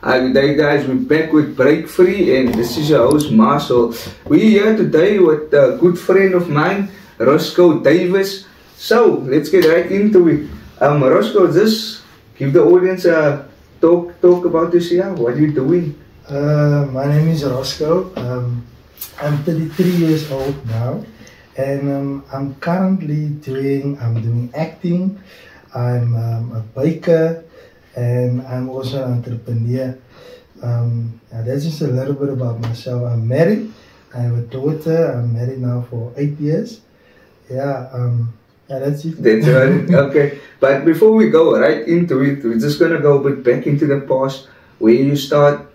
Good day guys, we're back with Break Free and this is your host Marcel. We're here today with a good friend of mine, Roscoe Davis. So, let's get right into it. Roscoe, just give the audience a talk about this year. What are you doing? My name is Roscoe. I'm 33 years old now and I'm currently doing acting. I'm a baker and I'm also an entrepreneur. That's just a little bit about myself. I'm married. I have a daughter. I'm married now for 8 years. Yeah, that's it. That's right. Okay. But before we go right into it, we're just gonna go a bit back into the past, where you start.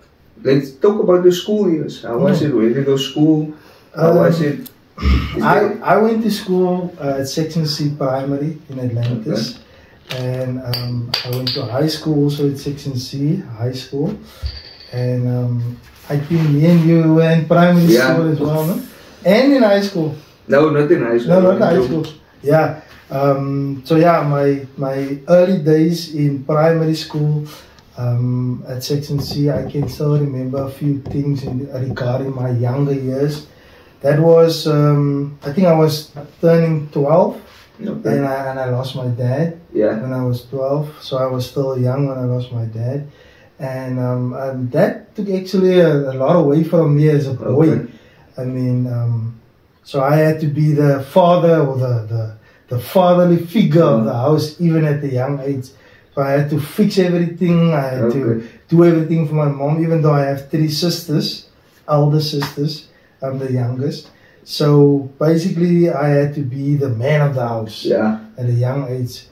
Let's talk about the school years. How was it? Where did you go to school? How was it? I went to school at Section C Primary in Atlantis. Okay. And I went to high school also at Section C High School. And I think me and you were in primary school as well, no? And in high school. No, not in high school. No, not high school. Yeah. So yeah, my early days in primary school at Section C, I can still remember a few things regarding my younger years. That was, I think I was turning 12. Okay. And I lost my dad when I was 12, so I was still young when I lost my dad, and that took actually a lot away from me as a boy. Okay. I mean, so I had to be the father or the fatherly figure of the house even at a young age. So I had to fix everything. I had to do everything for my mom, even though I have 3 sisters, elder sisters. I'm the youngest. So basically, I had to be the man of the house at a young age.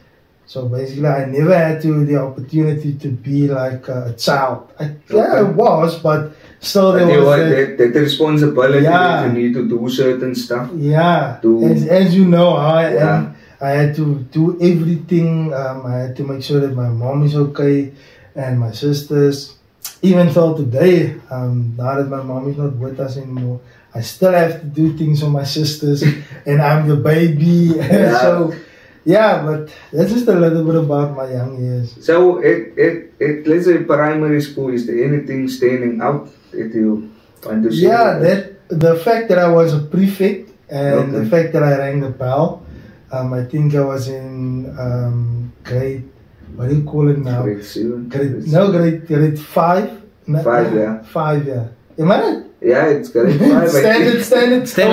So basically, I never had the opportunity to be like a child. I was, but still there was that responsibility that you need to do certain stuff. Yeah, as you know how I am. I had to do everything. I had to make sure that my mom is okay and my sisters. Even till today, now that my mom is not with us anymore, I still have to do things for my sisters, and I'm the baby. So, yeah, but that's just a little bit about my young years. So, at let's say primary school, is there anything standing out that you want to say? Yeah, the fact that I was a prefect and the fact that I rang the bell. I think I was in grade, what do you call it now? Grade 7? Grade 5. 5, yeah. 5, yeah. Am I right? Yeah, it's grade 5.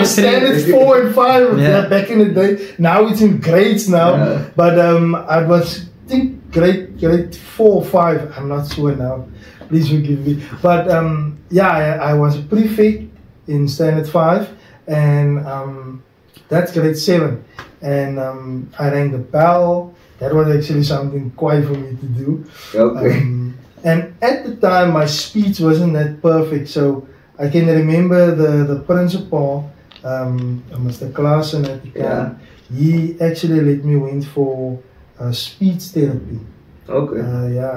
Standard 4 and 5 back in the day. Now it's in grades now. Yeah. But I was, I think, grade 4 or 5. I'm not sure now. Please forgive me. But I was a prefect in standard 5. And that's grade 7. And I rang the bell. That was actually something quite for me to do. Okay. And at the time, my speech wasn't that perfect. So I can remember the principal, Mr. Klaassen at the time. He actually let me went for speech therapy. Okay.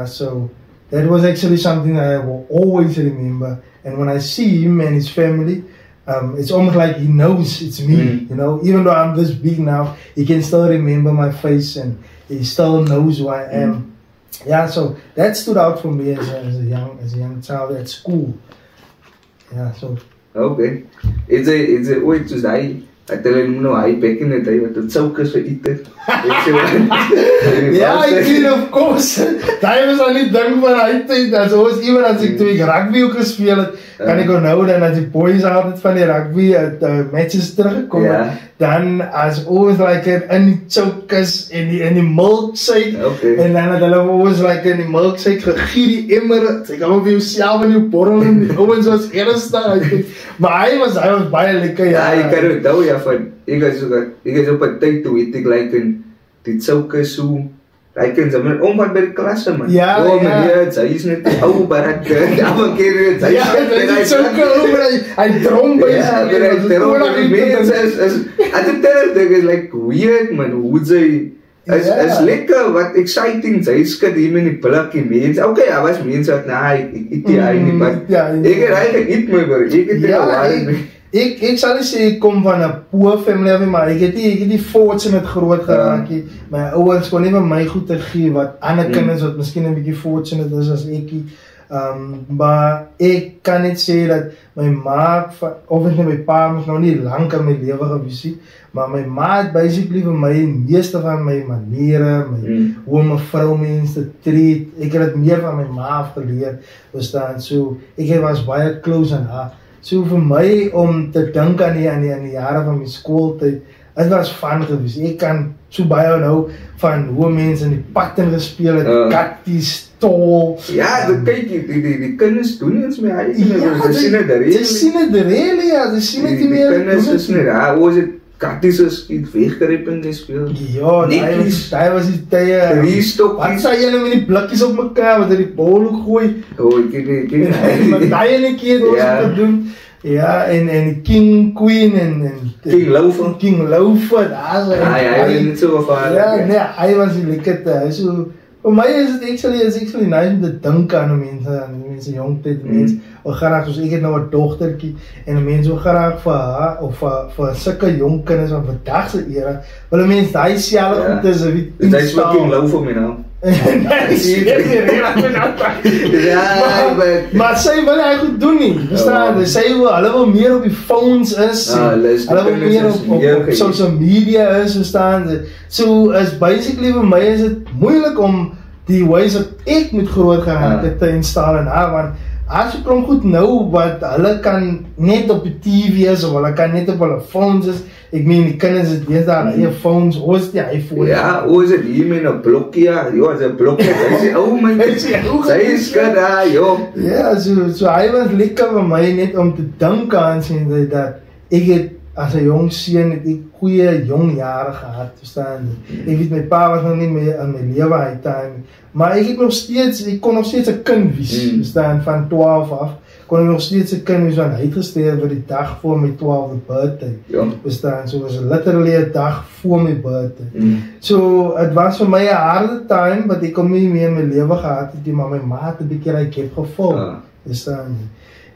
So that was actually something I will always remember. And when I see him and his family, it's almost like he knows it's me, you know. Even though I'm this big now, he can still remember my face and he still knows who I am. Yeah, so that stood out for me as a young child at school. Yeah, so. Okay. It's a ooit soos hy back in the day wat dit soukers vir eet het. Ja, ek weet of course. Daai was al nie ding van hy tyd. Soos even as ek toe ek rugby ook gespeel het, kan ek onthou dan as die boys altyd van die rugby matches teruggekom het, dan as always like in die chokers en die milkshake en dan het hulle always like in die milkshake gegiet die emmer, sy kan op jouself in jou borrel en die ouens was ernstig. Maar hy was baie lekker. Ja, ek kan onthou van ek is op 'n tyd toe het ek like in die chokers so like in sommer omvat by die klasse man. Hy is net ou barak. Almal ken dit. Hy choker oor hy drom by sy mense is I think that is like weird man. Hoe sy is lekker wat exciting. Sy skud hier met die billetjie mense. Okay, hy was mense wat ek nie maar ek het eintlik eet my bro. Ek sal nie sê ek kom van 'n poor family, maar ek het nie fortunate groot geraak nie. My ouers kon nie vir my goed te gee wat ander kinders wat miskien 'n bietjie fortunate is as ekie. Maar ek kan net sê dat my ma, obviously my pa is nog nie lang in my lewe gewees nie, maar my ma het basically vir my meeste van my maniere, hoe om 'n vroumens te treat, ek het dit meer van my ma afgeleer, verstaan, so ek was baie close aan haar. So vir my om te dink aan die jare van my skooltyd, het was fun gewees. Ek kan so baie onthou van hoe mense in die patten gespeel het, katties, tol. Ja, kyk, die kinders doen iets met hy. Ze zien het de rele, ja, ze zien het niet meer. Die kinders is nie, hoe is het, katties is weggrepen gespeel. Ja, hij was die tye. Wat zei julle met die blikkies op mekaar, wat die bol gooi? Oh, ek weet nie. Maar die ene keer wat ons doen. Ja, en King, Queen en King Laufer, daar is hy was niet zo gevaarlijk. Ja, nee, hy was die lekker, so, vir my is het actually nice om te dink aan mense jongtyd, mense, wil graag, soos ek het nou 'n dogtertjie, en mense wil graag vir haar, of vir sulke jong kinders van vandag se era, wil mense daai selfe goed is, dit is wat King Laufer my naam. Maar sy wil hy goed doen nie, verstaan, hulle wil meer op die phones is, hulle wil meer op social media is, verstaan, so is basically vir my is het moeilik om die ways wat ek moet groot geraak het te install in haar, want as jy klomp goed nou wat hulle kan net op die TV is, of hulle kan net op hulle phones is, ek meen die kinders het deesdae hulle eie phones, hoe is die iPhone? Ja, hoe is het hier met 'n blokkie, ja, is 'n blokkie, hy sê, oh my, sy is good, joh. Ja, so hy was lekker vir my net om te dink aan sien dat ek het as 'n jong seun het ek goeie jong jare gehad, verstaan. Ek weet my pa was nog nie meer in my lewe uit time, maar ek kon nog steeds 'n kind wees, verstaan, van 12 af, kon ek nog steeds 'n kind wees, want hy het gesterf vir die dag voor my 12de birthday, verstaan, so was literally 'n dag voor my birthday. So, het was vir my 'n harde time, wat ek kom nie meer in my lewe gehad het, maar my ma het 'n bietjie like heb gevolg, verstaan.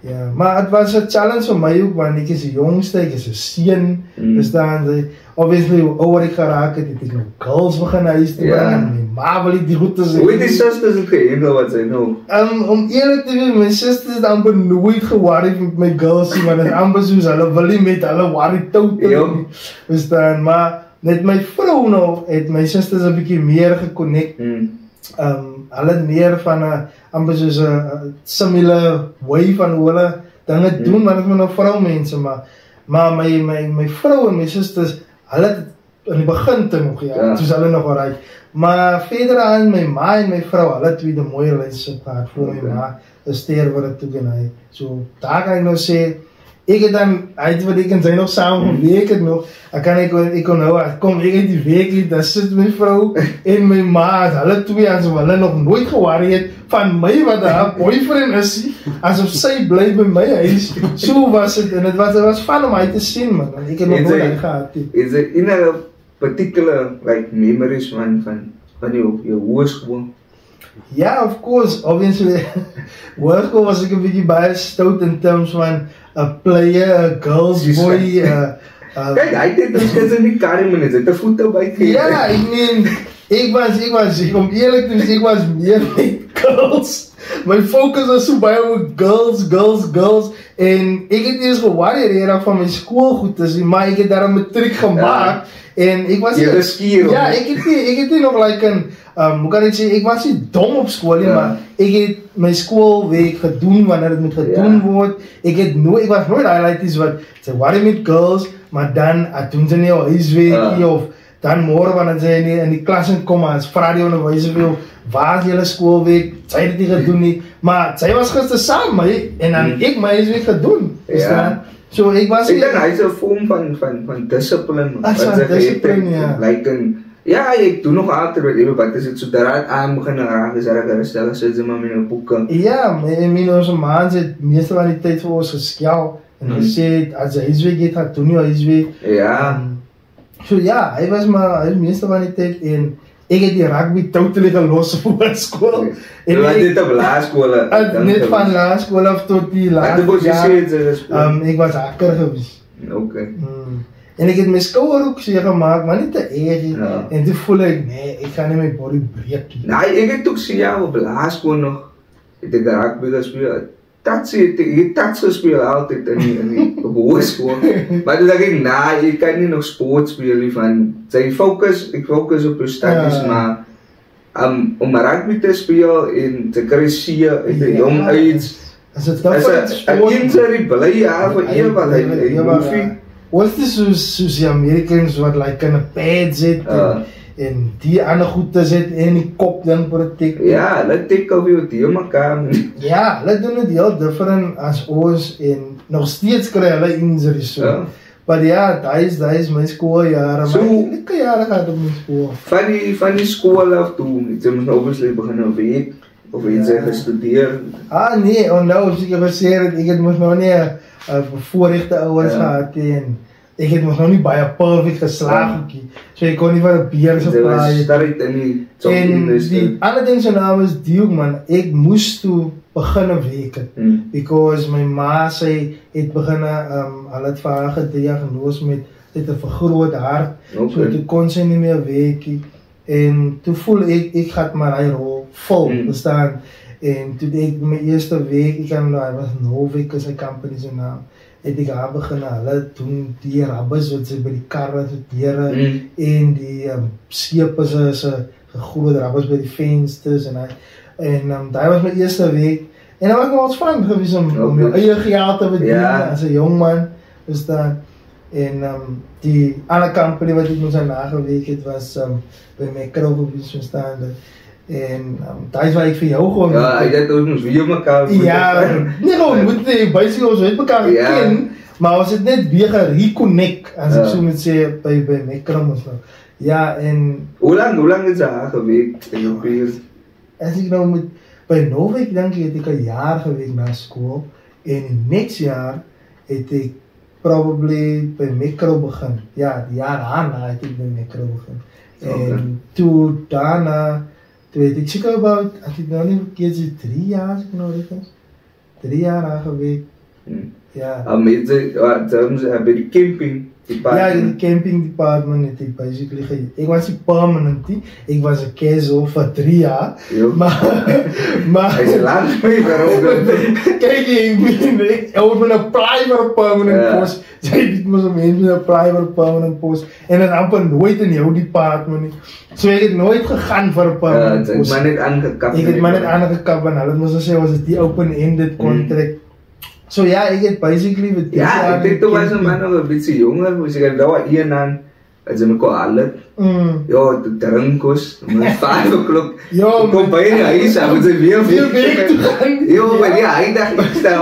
Ja, maar het was 'n challenge vir my ook, want ek is die jongste, ek is 'n seun, verstaan, obviously, hoe ouer ek geraak het, ek nou girls begin huis te bring, en my ma wil die goede sê. Hoe het die sisters het gehandel wat sy nou? Om eerlijk te wees, my sisters het amper nooit geworried met my girls, want het amper soos, hulle wil nie met hulle worry total, verstaan, maar met my vrou nou, het my sisters 'n bietjie meer geconnect, hulle meer van 'n amper soos 'n similar way van hoe hulle dinge doen, maar dit is met nou vroumense, maar my vrou en my sisters, hulle het in die begin te nog, soos hulle nog alright, maar verder aan my ma en my vrou, hulle twee die mooie relationship gehad, voor my ma, ster word toe en hy, so daar kan ek nou sê, ek het dan, wat ek en sy nog samen geweek het nog, ek kon nou, kom ek uit die week, daar sit my vrou en my ma, hulle twee, asof hulle nog nooit geworry het, van my wat haar boyfriend is, asof sy bly by my huis, so was het, en het was fun om hy te sien, man, want ek het nog nooit gehad. Is there in a particular, like, memories van jou hoërskool? Ja, of course, obviously, hoërskool was ek 'n bietjie baie stout in terms van a player, a girls boy, kijk, hy het ons kids in die karre, het 'n voet by gekry. Ja, ek meen, om eerlik te wees, ek was meer met girls. My focus was so baie oor girls, en ek het nie eens geworry hierdag van my skoolgoed is, maar ek het daar 'n matriek gemaak, en ek was ja, ek het nie nog like hoe kan ek sê, ek was nie dom op school nie, maar ek het my schoolweek gedoen wanneer het moet gedoen word, ek was nooit highlighties wat, sy worry met girls, maar dan, doen sy nie al huisweekie, of dan morgen wanneer sy in die klas kom, as vraag die onderwyser wil, waar is jylle schoolweek, sy het nie gedoen nie, maar sy was gister saam my, en dan ek my huisweek gedoen, so ek was ek denk, hy is 'n vorm van discipline, ja, ek doe nog altijd wat is het, zodra het aan begin raak, is er gerustig, as sy maar met een boeken. Ja, onze maans het meestal aan die tijd vir ons geskel, en gesê, as hy huisweek het, gaat doen nie huisweek. Ja. So ja, hy was meestal aan die tijd, en ek het die rugby totally gelos op school. En wat dit op laerskool? Net van laerskool af tot die laerskool jaar. Ek was hakker gewees. Okay. En ek het my skouer ook seer gemaak, maar nie te erg. En toe voel ek, nee, ek gaan nie my body breek nie. Nee, ek het ook seer op laerskool nog. het ek rugby gespeel. Tats gespeel altyd in die op hoërskool. Maar toe dink ek, jy kan nie nog sport speel nie van, ek fokus op jou studies, maar om rugby te speel en te kry see uit die jong uit, is 'n injury bly vir ewig, hy hoef nie. Wat is soos die Americans wat like in 'n pad zit en die ander goede zit en die kop dan protect. Ja, hulle tackle jou die mekaar. Ja, hulle doen het heel different as ons en nog steeds kry hulle injuries so. Maar ja, dat is my skooljare, maar ek jare gehad op my skool. Van die skool af toe, jy moet obviously begin werk of iets gestudeer. Nee, nou as ek gesê het, ek het mos nou nie bevoorregte ouers gehad en ek het mos nou nie baie perfect geslaag ook nie. So ek kon nie vir 'n beer se plaai. En die ander ding se naam is Duke man, ek moes toe begin werk because my ma sê het begin hulle het vir haar gediagnoseer met 'n vergroot hart. So toe kon sy nie meer werk nie. En toe voel ek gaat maar hy rol vol bestaan. En toe ek my eerste week, ek kan hy was Novik as 'n company se naam. Het ek haar begin hulle doen die rabbes wat sy by die karre sorteer en die skepe se groot rabbes by die vensters en daai was my eerste week en dit was nog wat fun gewees om jou eie geld te verdien as 'n jong man bestaan. En die ander company wat ek moes aan nagewerk het was by Macro bestaan. En daar is waar ek vir jou gewoon ek het ons weer mekaar nie gewoon moet nie, basically ons weet mekaar ken, maar ons het net weer gereconnect as ek so moet sê by Macro ons nou. Ja, en hoe lang is daar gewerk in jou peers? As ek nou moet by Novik dink ek het ek 'n jaar gewerk na skool en next jaar het ek probably by Macro begin. Ja, die jaar daarna het ek by Macro begin. En toe daarna weet ek seker about, as ek nou nie verkeerd is, 3 jaar, as ek nou dit is. 3 jaar aangewerk. Ja. Met by die camping department. Ja, die camping department het ek basically ek was nie permanent nie, ek was 'n casual vir 3 jaar. Maar hy is lang mee waarom. Kyk ek moet apply vir 'n permanent post. Jy moet so mense apply vir 'n permanent post en dan amper nooit in jou department nie. So ek het nooit gegaan vir 'n permanent post. Ek het maar net aangekap. Ek het maar net aangekap en hulle moes sê was dit die open-ended contract. So ja, ek het basically met ek denk toe was 'n man nog 'n bietjie jonger, moes ek nou een aan as jy my ko alle. Ja, te drink kos, om 5 o'clock. Kom by die huis, moet jy weer toe gaan. Ja, maar ja, hy dacht,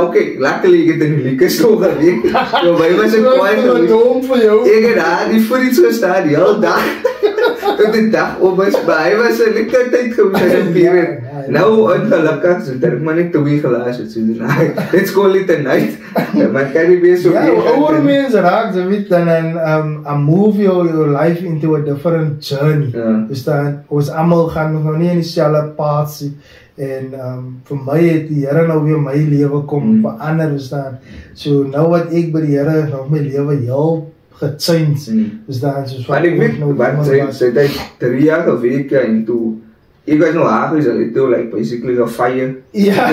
okay, luckily ek het in die liquor store gewerk. Ja, by was ek kwaai geweest. Ek het daar die voediens gestaan die hele dag. Tot die dag op was, maar hy was 'n lekker tyd geweest in die period. Nou ongelukkig, so dat ek maar net 2 gelaas het, so let's call it a night. Maar kan nie weer so ouer mense raak, jy weet, dan move your life into a different journey. Verstaan, ons almal gaan nog nie in dieselfde pad sien. En vir my het die Here nou weer my lewe kom verander, verstaan. So nou wat ek by die Here nou my lewe heel gechange, verstaan, soos wat ek weet, wat sy het 3 jaar gewerk en toe ek was nou haagis, het toe like basically a fire. Ja.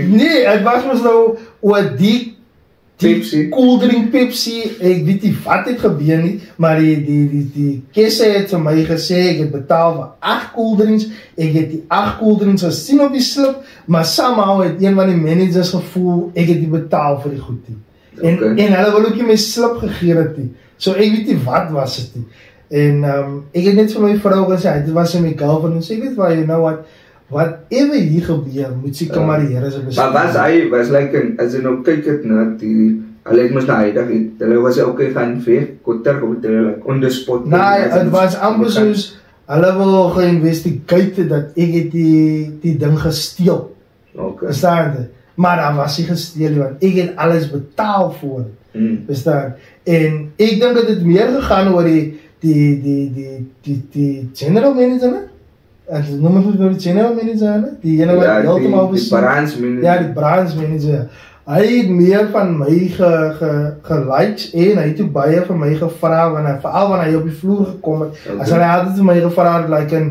Nee, het was mos nou oor die koeldrink Pepsi, ek weet nie wat het gebeur nie, maar die kesse het vir my gesê, ek het betaal vir 8 koeldrinks, ek het die 8 koeldrinks gesien op die slip, maar somehow het een van die managers gevoel, ek het die betaal vir die goed nie. En hulle wil ook nie my slip gegee het nie, so ek weet nie wat was het nie. En ek het net vir my vrou gesê, dit was in my girlfriend, en sê net waar, you know whatever hier gebeur, moet seker maar die Here se besluit. Maar was like, as jy nou kyk het na die, hulle het mos na hy dag, hulle was okay gaan ver, kotter, of hulle like on the spot. Nee, het was amper soos, hulle wil geïnvestigate dat ek het die ding gesteel. Verstaan jy? Maar daar was nie gesteel, want ek het alles betaal voor het. Verstaan? En ek dink dat het meer gegaan oor die general manager, ne? En noem het nou die general manager, ne? Die ene wat heeltemal die branch manager. Ja, die branch manager. Hy het meer van my gelikes en hy het ook baie van my gevra, veral wanneer hy op die vloer gekom het, as hy altyd vir my gevra het, like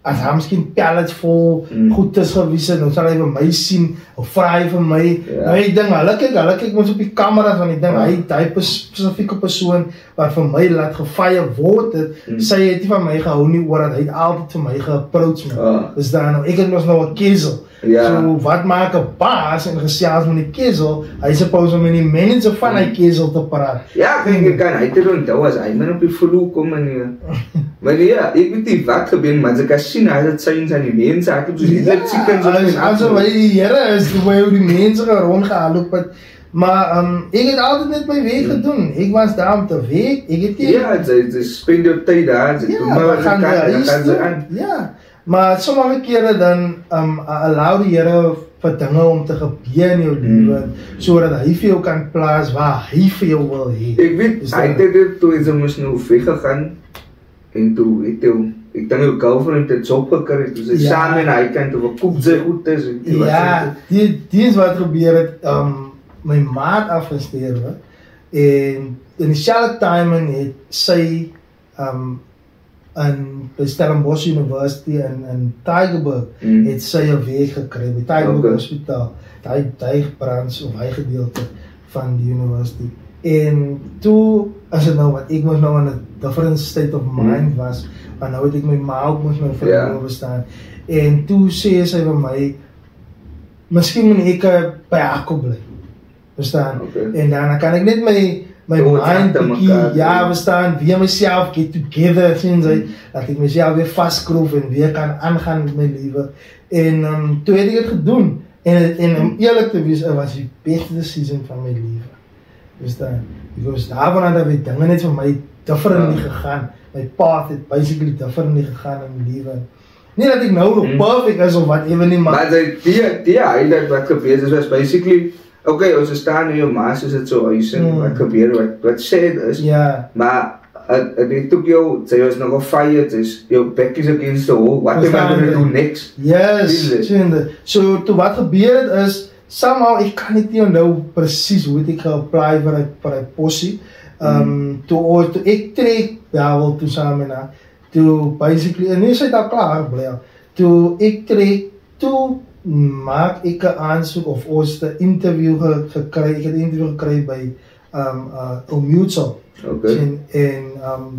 as hy miskien pallets vol goedes gewys het, dan sal hy vir my sien, of vra hy vir my, nou ek dink, hulle kyk ons op die kameras, want ek dink, hy spesifieke persoon, wat vir my laat gefire word het, sy het nie van my gehou nie, oor dat hy het altyd vir my geapproach me, dus dan, ek het ons nou 'n kezel, so wat maak 'n baas, en gesels met die kezel, hy suppose om met die manager van die kezel te praat. Ja, ek kan, hy het er onthou, as hy min op die vloer kom, en maar ja, ek weet nie wat gebeur, maar as ek sien, hy het signs aan die mense, ek het soos die chickens op die also, die Here is, hoe die mense rondgehaal het, maar ek het altyd net my werk gedoen, ek was daar om te werk, ek het nie... Ja, ze spend jou tyd daar, ze doen maar wat ze kan, dan gaan ze aan. Ja, maar sommige kere dan, allow die Here vir dinge om te gebeur in jou lewe, sodat hy vir jou kan plaas waar hy vir jou wil hê. Ek weet, hy het dit toe, ze moes nou weggegaan, en toe het hy, ek dink jou girlfriend het job gekry, toe sy saam en hy kan toe verkoop sy goed is. Ja, die is wat gebeur het, my maat afgesteer, en in dieselfde timing het sy, by Stellenbosch University in Tygerberg, het sy 'n werk gekry, by Tygerberg Hospitaal, die branch of hy gedeelte van die university. En toe, as het nou wat, ek moes nou in a different state of mind was, want nou het ek my ma ook moes nou vir bestaan. En toe sê sy vir my, miskien moet ek by Akko bly, verstaan? En dan kan ek net my mind bykie, verstaan, weer myself get together, sien sy, dat ek myself weer vastskroef en weer kan aangaan met my lewe. En toe het ek het gedoen, en om eerlijk te wees, het was die beste decision van my lewe. Verstaan? Because daarvan had die dinge net vir my differently gegaan. My path het basically differently gegaan in my lewe. Nie dat ek nou nog perfect is of whatever nie, maar die highlight wat gebeur is, was basically, okay, ons staan in jou ma, soos het so huis en wat gebeur, wat sad is, maar het took jou, sy was nogal fired, jou back is against the wall, what am I going to do next? Yes, so toe wat gebeur het is, somehow, ek kan nie onthou presies hoe ek ge-apply vir die possie. Toe ek trek, wel toe samen na, toe basically, en nie sy het al klaar, toe ek trek, toe maak ek 'n aansoek of ons 'n interview gekry, ek het 'n interview gekry by Mutual. En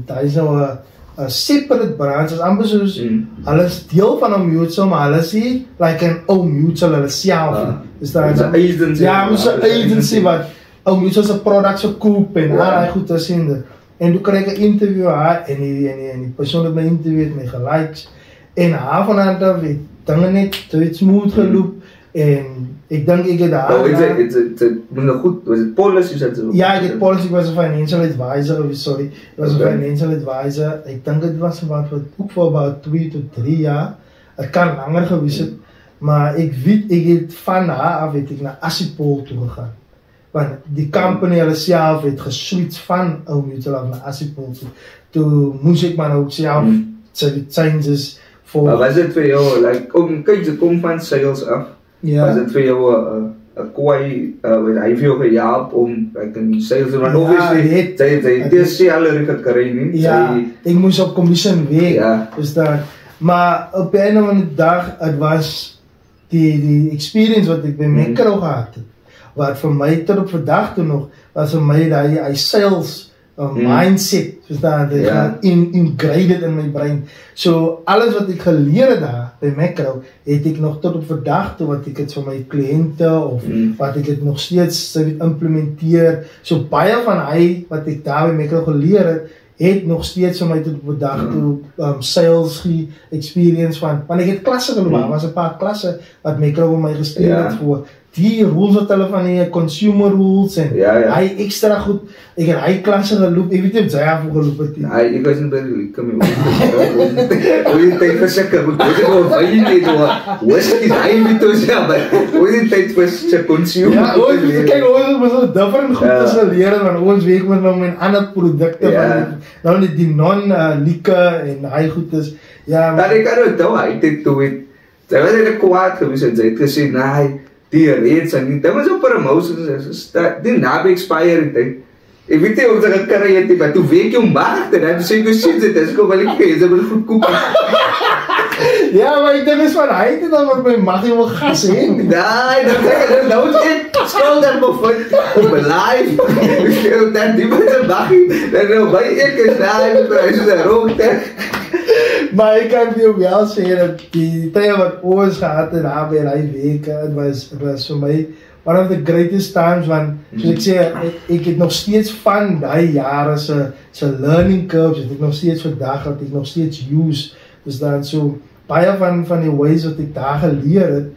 daar is nou 'n separate branch, is amper soos, hulle is deel van Mutual, maar hulle is nie like 'n Mutual hulle self. Is daar 'n agency? Ja, ons 'n agency wat Mutual se products verkoop en al die goed te sien. En toe kry ek 'n interview haar en die persoon wat my interview het my gelikes en haar van haar af het dinge net iets smooth geloop en ek dink ek het haar was it policy? Ja, ek het policy, ek was 'n financial advisor, sorry, ek was 'n financial advisor, ek dink dit was ook vir about 2 tot 3 jaar, het kan langer gewees het, maar ek weet, ek het van haar af het ek na Assipol toe gegaan, want die company hulle self het geswitch van Mutual af na Assipol toe, toe moes ek maar nou self changes voor... Maar was dit vir jou, like, kyk, jy kom van sales af, was dit vir jou een kooi, hy vir jou gehelp om, like, in sales te run, obviously, sy het salary gekry nie. Ja, ek moes op commission werk, maar op die einde van die dag, het was die experience wat ek by Mekro gehad het, wat vir my tot op vandag toe nog, was vir my die sales mindset, verstaan, dit gaan ingraded in my brein. So, alles wat ek geleer het daar, by Mekro, het ek nog tot op vandag toe, wat ek het vir my kliënte, of wat ek het nog steeds implementeer. So, baie van hy, wat ek daar by Mekro geleer het nog steeds vir my tot op vandag toe, sales experience van, want ek het klasse geloop, was 'n paar klasse, wat Mekro vir my gestuur het voor, die rules wat hulle van die consumer rules en hy extra goed, ek het hy klasse geloop, ek weet nie of sy af geloop het nie. Ek was nie by die kom jy hoe jy tyd verseker, hoe jy nou wyn net hoe is die hy met ons hoe jy tyd vir consumer. Ja, kyk, ons moet so different goed as geleer, want ons werk met nou met ander produkte van, nou net die non-lieke en hy goed is, maar ek kan onthou, hy het toe het, sy was net kwaad gewees en sy het gesê, nee, die reeds en die, dit was op promotion, die nabe expiring tyd, ek weet nie of sy gekry het, maar toe week jou maagd en dan sê ek, sien dit, is kom wel ek gees, ek wil goed koop. Ja, maar ik denk eens van, hij het dan met my mag jy wel gas heen. Nee, dan kijk je, nou moet je schuldig bevind op mijn live. Dan die mensen mag je, dan nou bij ik is daar, dan is er ook. Maar ik kan je ook wel zeggen dat die tijd wat oors gehad en daar bij die weken, het was voor mij one of the greatest times, want soos ek sê, ek het nog steeds van die jare se learning curves, het ek nog steeds vandag, wat ek nog steeds use, dus dan so, baie van die ways wat ek daar geleer het,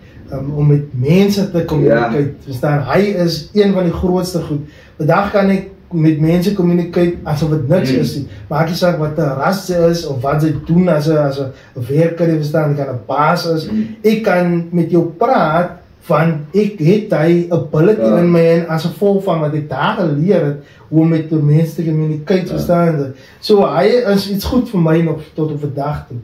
om met mense te communicate, dus dan, hy is een van die grootste goed, vandag kan ek met mense communicate asof het niks is, maak jy saak wat 'n ras is, of wat sy doen as 'n werker, jy verstaan, ek kan 'n baas is, ek kan met jou praat, want ek het die ability in my en as gevolg van wat ek daar geleer het, hoe om met die mense te communicate, verstaan. So, hy is iets goed vir my nog tot op vandag toe.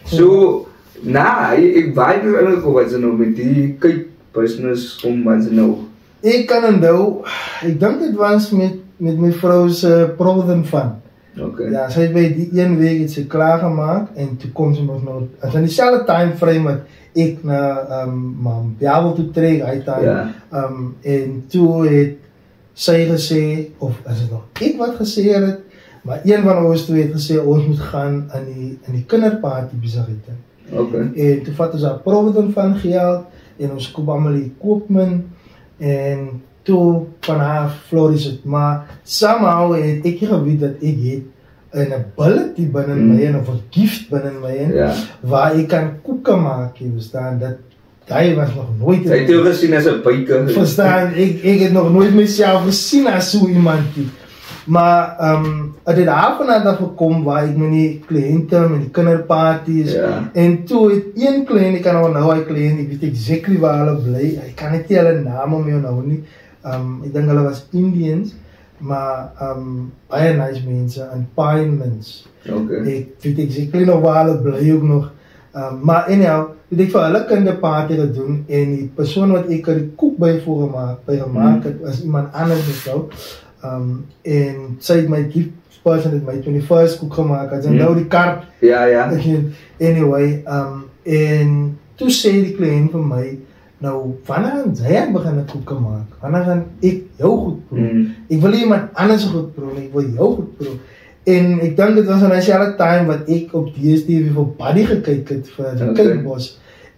So, ek weet nie eintlik wat sy nou met die kyk business om wat sy nou. Ek kan onthou, ek dink dit was met my vrou se provident fund. Okay. Ja, sy het by die een week het sy klaargemaak en toe kom sy nog nou, as in dieselfde time frame wat ek na Biabel toe trek, hy time, en toe het sy gesê, of is het nog ek wat gesê het, maar een van ons twee het gesê, ons moet gaan in die kinderparty besigheid. Okay. En toe vat ons haar provident van geld, en ons koop allemaal die koopman, en toe van haar flourish het, maar somehow het ek geweet dat ek het een ability binnen my of een gift binnen my waar ek kan koeken maak, jy verstaan, dat hy was nog nooit hy het jou gesien as een buike, verstaan, ek het nog nooit myself gesien as so iemand die. Maar het het daarvan gekom waar ek met die kliënte, met die kinderparties, en toe het een kliënt, ek kan nou hy kliënt, ek weet exactly waar hulle bly, ek kan net nie hulle naam om jou nou nie, ek dink hulle was Indians, maar baie nice mense, en Pinemans, ek weet exactly nog waar hulle bly ook nog, maar anyhow, het ek vir hulle kinderparty gedoen, en die persoon wat ek die koek by gemaakt het, was iemand anders gesou, en sy het my gift person het my 21st koek gemaakt, het nou die kaart, anyway, en toe sê die kliënt vir my, nou, wanneer gaan sy begin koeken maak? Wanneer gaan ek jou goed proef? Ek wil iemand anders goed proef, ek wil jou goed proef. En ek dink dit was in dieselfde time wat ek op DStv vir Buddy gekyk het, vir die Kykbos.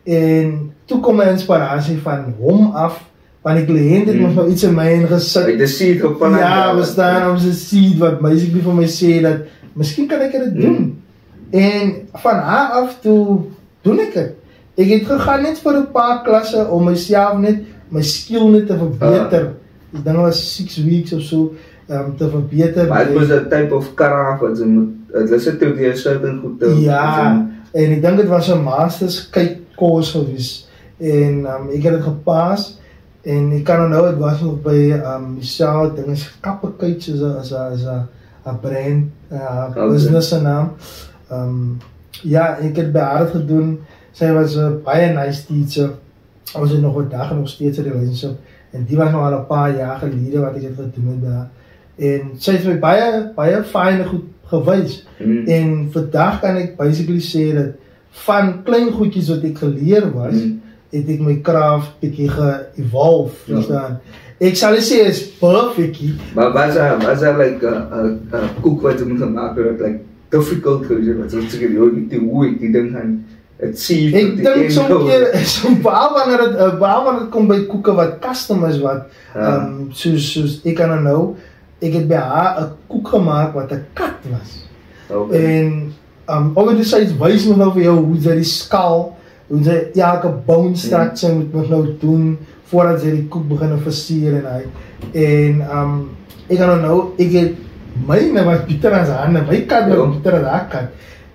En toe kom my inspirasie van hom af, want die kliënt het ons nou iets in my ingesit. Like the seed op van we staan op sy seed, wat basically vir my sê dat, miskien kan ek dit doen. En van haar af toe doen ek het. Ek het gegaan net vir 'n paar klasse om myself net, my skill net te verbeter. Ek dink dit was 6 weeks of so, te verbeter. Maar het was a type of karaf, wat sy moet, het sit toe die certain goed te. Ja, en ek dink dit was 'n masters kykkoers gewees. En ek het dit gepas, en ek kan onthou, het was nog by Michelle, ding is Kappekyk, as a brand, business naam. Ja, ek het by haar gedoen. Sy was baie nice teacher, ons het nog een dag nog steeds in relationship, en die was nog al 'n paar jaar gelede wat ek het gedoen het daar, en sy het my baie fijn goed gewys, en vandag kan ek basically sê dat van klein goedjies wat ek geleer was, het ek my craft bietjie ge-evolve, verstaan. Ek sal nie sê is perfect, maar was daar like a koek wat jy moet gemaak het, like difficult gewees, wat jy sê, hoe ek die ding gaan ek dink soms keer, behalve wanneer het kom by koeke wat custom is, wat, soos ek kan nou, ek het by haar 'n koek gemaak wat 'n kat was. En, obviously sy wys me nou vir jou, hoe sy die skal, hoe sy elke bone structure moet nou doen, voordat sy die koek begin versier en hy, en, ek kan nou, ek het, myne was beter as haar, my kat was beter as haar kat,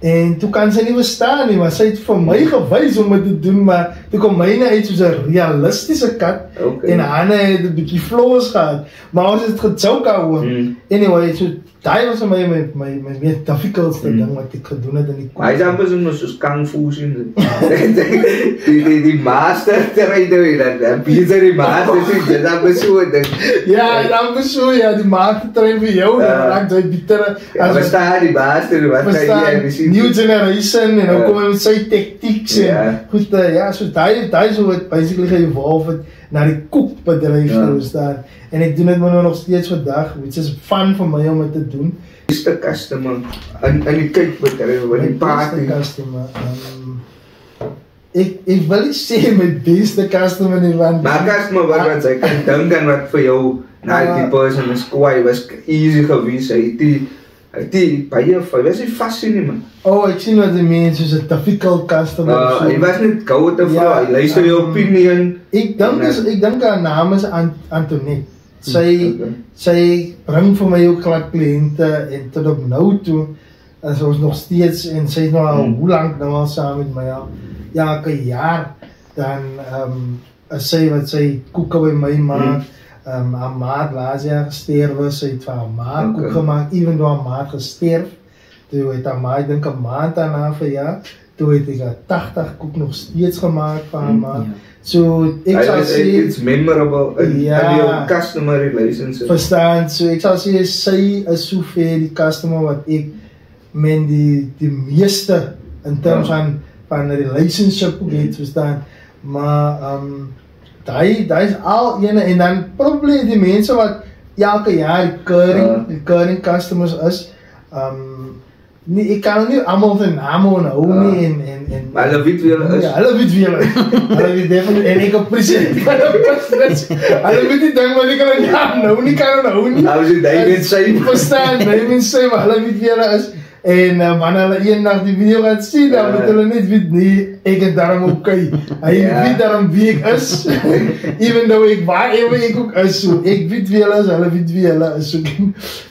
en toe kan sy nie verstaan nie, maar sy het vir my gewys om het te doen, maar toe kom myne uit soos 'n realistische kat, en Hanne het 'n bietjie flaws gehad, maar ons het gejoke oor. Anyway, so daai was my meer difficultste ding wat ek gedoen het in die koek. Hy is amper soos kung fu sien. Die master terwyl dan beter die master sien, dit amper so ding. Ja, amper so, ja, die master terwyl vir jou, dan raak jy beter. Ja, verstaan die master, wat jy new generation en dan kom hy met sy tactics en goed, ja, so daai so wat basically ge-evolve het na die koekbedryf te staan. En ek doen dit maar nog steeds vandag, which is fun vir my om dit te doen. Beste customer in die kykbedryf, in die party. Beste customer, ek wil nie sê my beste customer nie, want maar customer wat sy kan dink aan wat vir jou die person is kwaai, was easy gewees, hy baie was nie vast nie, man. Oh, ek sien wat jy meen, soos a difficult customer. Hy was net koud te vra, hy luister jou opinie. Ek dink haar naam is Antoinette. Sy bring vir my ook glad kliënte en tot op nou toe, is ons nog steeds, en sy is nou al hoe lang nou al saam met my al, ja, ek 'n jaar, dan is sy wat sy koeke by my maak, haar maat laas jaar gesterwe, sy het vir haar maat koek gemaakt, even though haar maat gesterf, toe het haar maat, ek dink 'n maand daarna verjaar, toe het ek 80 koek nog steeds gemaakt vir haar maat. So, ek sal sê, it's memorable in your customer relationship. Verstaan, so ek sal sê, sy is so ver die customer wat ek men die meeste in terms van relationship het, verstaan, maar daai is al ene, en dan probably die mense wat elke jaar recurring customers is, ek kan nie allemaal van naam onthou nie, maar hulle weet wie hulle is. Ja, hulle weet wie hulle is. Hulle weet definitely, en ek appreciate hulle weet die ding wat ek hulle naam nou nie kan onthou nie. Nou is die mens sy. Verstaan, die mens sy, maar hulle weet wie hulle is. En wanneer hulle eendag die video gaat sien, dan moet hulle net weet, nee, ek is daarom okay. Hy weet daarom wie ek is. Even though ek waarever ek ook is, so ek weet wie hulle is, hulle weet wie hulle is. So,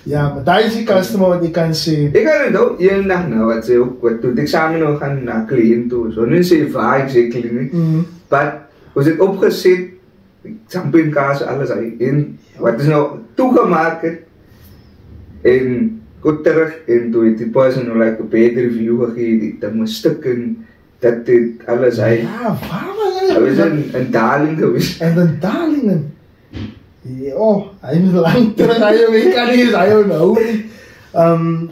ja, maar daar is die customer wat ek kan sê. Ek kan het ook eendag nou, wat sê ook, wat toe ek samen nou gaan na kliënt toe, so nu sê waar exactly nie, but ons het opgeset, champagnekas, alles uit, en wat is nou toegemaak het, en goed terug, en toe het die person nou like 'n bad review gegee, die ding stukken, dat dit alles uit. Ja, waar was hy? Hy was in Darling gewees. En in Darlingen? Ja, hy is lang terug, hy kan nie eens, hy onthou nie.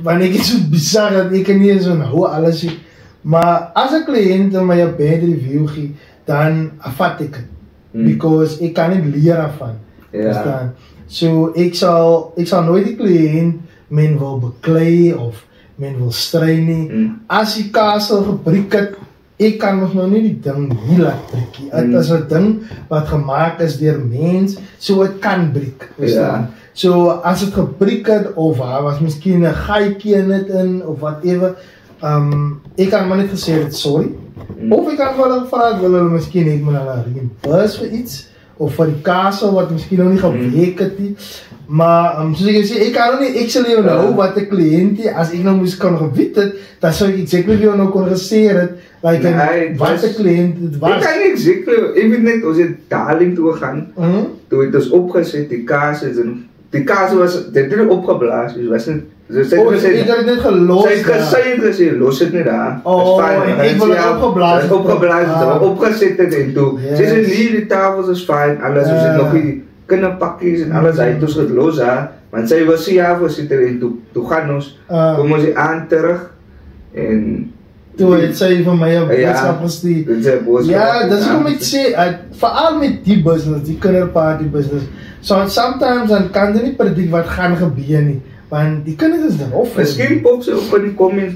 Want ek is so bizar, dat ek nie eens onthou alles nie. Maar as 'n kliënt my 'n bad review gee, dan vat ek het. Because ek kan nie leer afvan. Verstaan? So, ek sal nooit die kliënt men wil beklei of men wil strei nie. As die kaas al gebreek het, ek kan nog nou nie die ding nie laat breek nie. Het is 'n ding wat gemaak is deur mens, so het kan breek. So as het gebreek het, of daar was miskien 'n gaatjie in dit in, of whatever, ek kan maar net gesê het sorry. Of ek kan hulle gevra, wil hulle miskien net met hulle reimburse vir iets, of vir die kaas wat miskien nog nie geweek het nie. Maar soos ek sê, ek kan nie, ek sal jou nou wat 'n kliënt, as ek nou moes kan geweet het, dan sou ek exactly jou nou kon gesê het, like wat 'n kliënt het was. Ek kan nie exactly, ek weet net, ons het Darling toe gegaan, toe het ons opgeset, die kaas was, dit het opgeblaas, dus was net, ek het net gelos. Sy het gesê, los het nie daar. En ek wil het opgeblaas. Het opgeset het en toe. Sy sê nie, die tafels is fijn, alles, ons het nog die kinderpakkies en alles uit ons gelos, want sy was sy voorsitter en toe gaan ons, kom ons die aan terug, en toe het sy van my 'n boodskap gestuur. Ja, dis hoe ek sê, veral met die business, die kinderparty business, so sometimes dan kan jy nie predict wat gaan gebeur nie. Want die kinders is daarof. Miskien pop sy op in die comments.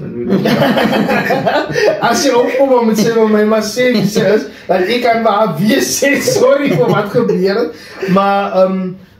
As jy opkom om het sê vir my, maar sê wie sy is, dan ek kan maar weer sê sorry vir wat gebeur het. Maar,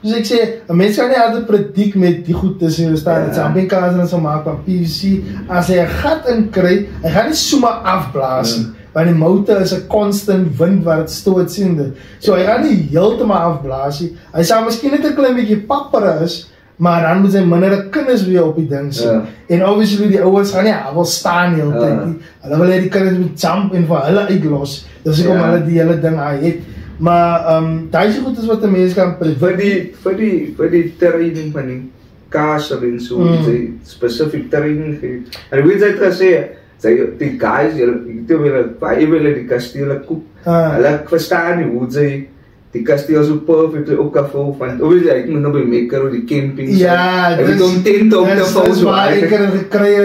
soos ek sê, 'n mens kan nie altyd predict met die goed tussen jou staan. Champagnekas en so maak van PVC. As hy 'n gat in kry, hy gaan nie sommer afblaas nie. Want die moute is 'n constant wind wat het stoot siende. So hy gaan nie heeltemal afblaas nie. Hy sal miskien net 'n klein bietjie papper is, maar dan moet sy minder kinders weer op die ding sien. En obviously die ouers gaan nie, hy wil staan die hele tyd nie. Hulle wil die kinders moet jump en vir hulle uitlos. Dis ook om hulle die hele ding het. Maar daai is goed as wat 'n mens kan vir die training van die kaas en so, die spesifiek training gee. En wie het gesê, die guys, jy wil die kastele koek. Hulle verstaan nie hoe sy die kasteel so perfect opgevul van, obviously, ek moet nou by Mekker of die camping. Ja, ek het om tent op te vul. Dis waar ek het gekry